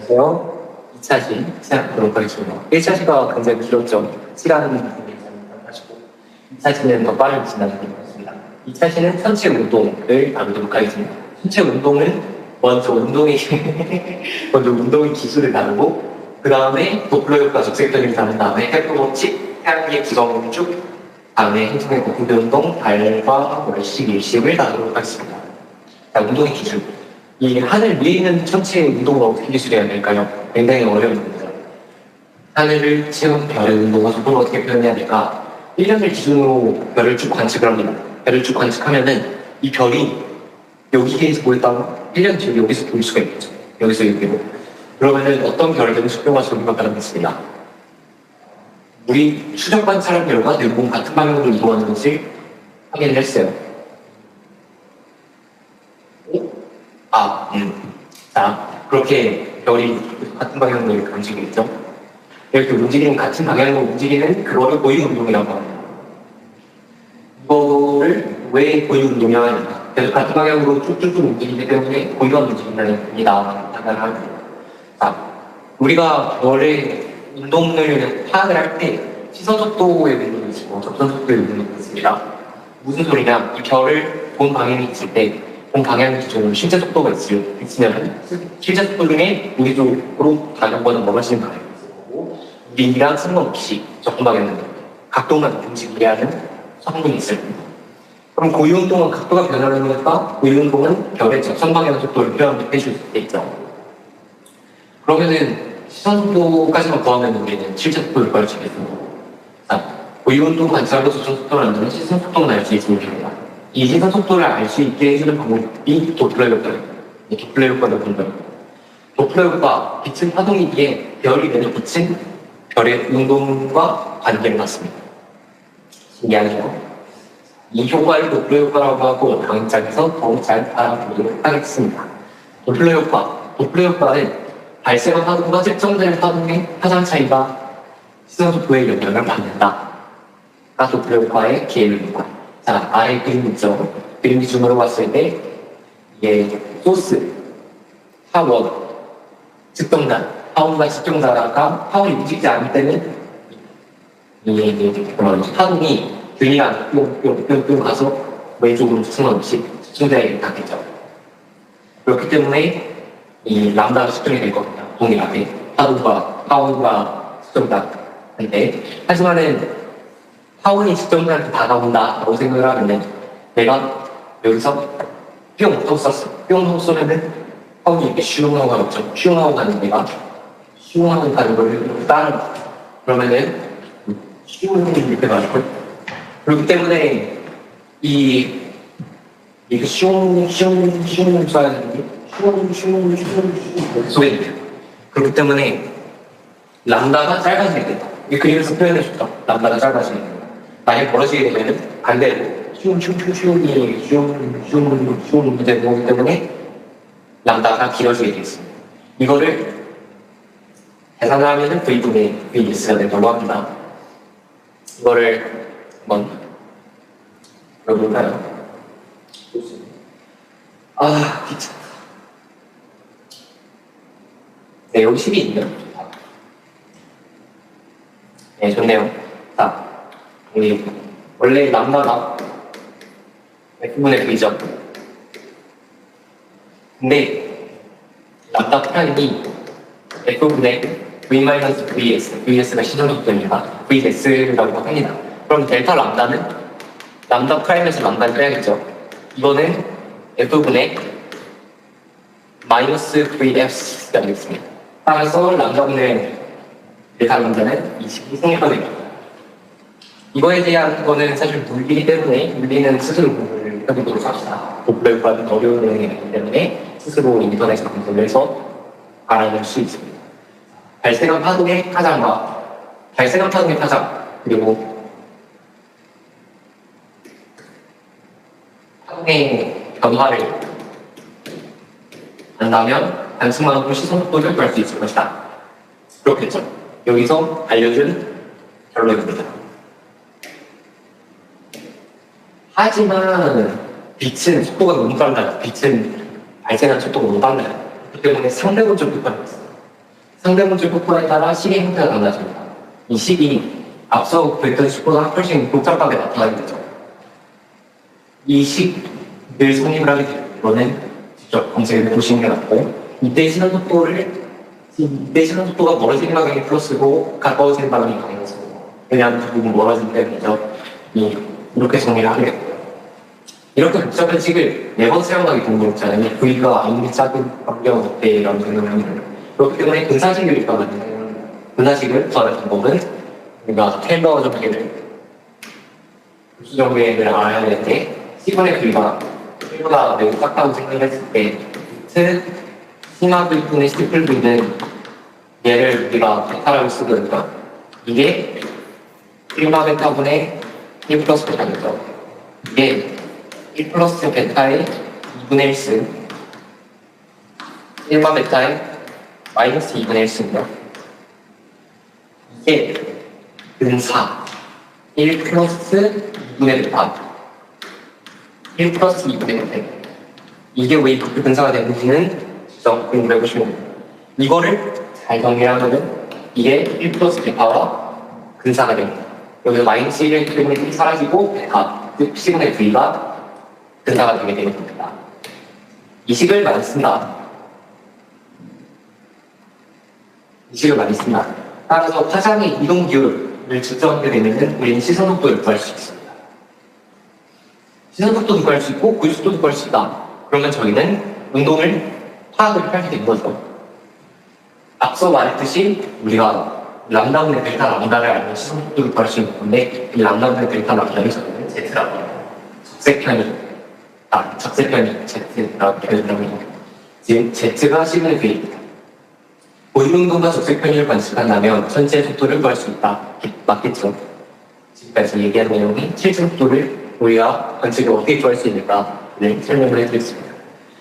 안녕하세요. 2차 시 시작하도록 하겠습니다. 1차 시가 굉장히 길었죠. 시간은 굉장히 잘못하시고 2차 시는 더 빠르게 진행하도록 하겠습니다. 2차 시는 선체 운동을 다루도록 하겠습니다. 선체 운동은 먼저 운동의 기술을 다루고 그 다음에 도플러 효과 적색적인 다룬 다음에 헬프법칙, 태양의 구성 쭉 다음에 행성의 거꾸대 운동, 달과 월식, 일식을 다루도록 하겠습니다. 자, 운동의 기술. 이 하늘 위에 있는 천체의 운동을 어떻게 기술해야 될까요? 굉장히 어려운 겁니다. 하늘을 채운 별의 운동과 속도를 어떻게 표현해야 될까? 1년을 기준으로 별을 쭉 관측을 합니다. 별을 쭉 관측하면은 이 별이 여기에서 보였다가 1년 뒤에 여기서 보일 수가 있겠죠. 여기서 여기로. 그러면은 어떤 별들은 수평과 저기가 다르겠습니다. 우리 추적 관찰한 별과 대부분 같은 방향으로 이동하는 것을 확인을 했어요. 자, 그렇게 별이 같은 방향으로 이렇게 움직이겠죠? 이렇게 움직이는, 같은 방향으로 움직이는 그거를 고유 운동이라고 합니다. 이거를 왜 고유 운동이라고 하냐? 계속 같은 방향으로 쭉쭉쭉 움직이기 때문에 고유한 움직임이 나타납니다. 자, 우리가 별의 운동을 파악을 할 때 시선 속도의 운동이 있고 접선 속도의 운동이 있습니다. 무슨 소리냐? 이 별을 본 방향이 있을 때 본 방향 기준으로 실제 속도가 있으면 실제 속도 중에 우리 쪽으로 가격보다 멀어지는 방향이 있을 거고 우리랑 상관없이 접근 방향은 각도만 움직이게 하는 성분이 있을 겁니다. 그럼 고유 운동은 각도가 변하는 거니까 고유 운동은 별의 접선 방향 속도를 표현해 줄 수 있겠죠. 그러면은 시선 속도까지만 구하면 우리는 실제 속도를 구할 수 있겠습니다. 자, 고유 운동 관찰로 접선 속도를 안다면 시선 속도는 알 수 있습니다. 이 시선 속도를 알 수 있게 해주는 방법이 도플러 효과입니다. 도플러 효과를 본다는 거예요. 도플러 효과, 빛은 파동이기에 별이 내는 빛은 별의 운동과 관계를 갖습니다. 신기하죠? 이 효과를 도플러 효과라고 하고 다음 장에서 더욱 잘 알아보도록 하겠습니다. 도플러 효과. 도플러 효과는 발생한 파동과 측정된 파동의 파장 차이가 시선 속도에 영향을 받는다. 가 도플러 효과의 기회입니다. 자, 아래 그림 있죠? 그림 기준으로 봤을 때 이게 소스, 파원, 측정단, 파원과 측정자가 파원이 움직이지 않을 때는 파동이 균이랑 뿅뿅뿅뿅 가서 왼쪽으로 상관없이 측정자에게 닿겠죠. 그렇기 때문에 이 람다가 측정이 될 겁니다. 동일하게 파동과 파원과 측정단인데 하지만은 파원이 측정자한테 다가온다라고 생각을 하면은 내가 여기서 뿅 하고 쐈어. 뿅 하고 쏘면은 파원이 이렇게 슝 하고 가겠죠. 슝 하고 가는 내가 슝 하고 가는 걸 따라 그러면은 슝 이렇게 가는 그렇기 때문에 이 슝 쏴야 되는 슝 소리 그렇기 때문에 람다가 짧아지게 된다. 이 그림에서 표현해줬다. 람다가 짧아지게 된다. 만약 벌어지게 되면은 반대로 슝슝슝슝이 슝슝슝 되는 거기 때문에 람다가 길어지게 되겠습니다. 이거를 계산을 하면은 V분의 VS가 된다고 합니다. 이거를 한번 열어볼까요? 아, 귀찮다. 네, 여기 10이 있네요. 네, 좋네요. 자, 우리 원래 람다가 F분의 V죠. 근데 람다 프라임이 F분의 V-VS, VS가 시선속도입니다. VS라고 합니다. 그럼 델타 람다는 람다 프라임에서 람다를 빼야겠죠. 이거는 F분의 마이너스 VF가 되겠습니다. 따라서 람다분의 델타 람다는 22승회가 됩니다. 이거에 대한 거는 사실 물리기 때문에 물리는 스스로 공부를 해보도록 합시다. 도플러 효과는 어려운 내용이기 때문에 스스로 인터넷에 검색을 해서 알아낼 수 있습니다. 발생한 파동의 파장과 발생한 파동의 파장 그리고 파동의 변화를 안다면 단순만으로 시선 속도를 구할 수 있을 것이다. 그렇겠죠? 여기서 알려준 결론입니다. 하지만 빛은 속도가 너무 빨라요. 빛은 발생한 속도가 너무 빨라요. 그렇기 때문에 상대적으로 빠르겠어요. 상대문줄 속도에 따라 식의 형태가 달라집니다. 이 식이 앞서 그랬던 식보다 훨씬 복잡하게 나타나게 되죠. 이 식을 성립을 하게 되면 직접 검색해 보시는 게 낫고, 이때 시선 속도가 멀어지는 방향이 플러스고 가까워지는 방향이 마이너스고, 왜냐하면 그 부분 멀어지기 때문이죠. 이렇게 정리를 하게 되고요. 이렇게 복잡한 식을 매번 사용하기 동물없잖아요. V가 아무리 작은 반경 어때라는 생각을 그렇기 때문에 분사식을 일반하는 분사식을 구하는 방법은 우리가 테일러 정리를 부수 정리를 알아야 되는데, C분의 V가 매우 작다고 생각을 했을 때 시마 V분의 시플 V는 얘를 우리가 베타라고 쓰거든요. 이게 1마 베타분의 1 플러스 베타겠죠. 이게 1 플러스 베타의 2분의 1승 1마 베타의 마이너스 2분의 1승이요. 이게 근사 1 플러스 2분의 베타 1 플러스 2분의 베타, 이게 왜 이렇게 근사가 되는지는 직접 공부를 해보시면 됩니다. 이거를 잘 정리하면은 이게 1 플러스 베타와 근사가 됩니다. 여기서 마이너스 1의 때문에 1이 사라지고 베타, 즉 C분의 V가 근사가 되게 되는 겁니다. 이 식을 많이 쓴다. 따라서 파장의 이동 기울을 측정하게 되면 우리는 시선 속도를 구할 수 있습니다. 시선 속도도 구할 수 있고 고유 속도도 구할 수 있다. 그러면 저희는 운동을 파악을 하게 된 거죠. 앞서 말했듯이 우리가 람다분의 델타 람다를 알면 시선 속도를 구할 수 있는 건데, 이 람다분의 델타 람다를 저희는 Z라고 해요. 적세편이 Z라고 표현하면 지금 Z가 C분의 V입니다. 고유운동과 적세편을 관측한다면 전체 속도를 구할 수 있다. 맞겠죠? 지금까지 얘기한 내용이 실제 속도를 우리가 관측을 어떻게 구할 수 있는가를 설명을 해드렸습니다.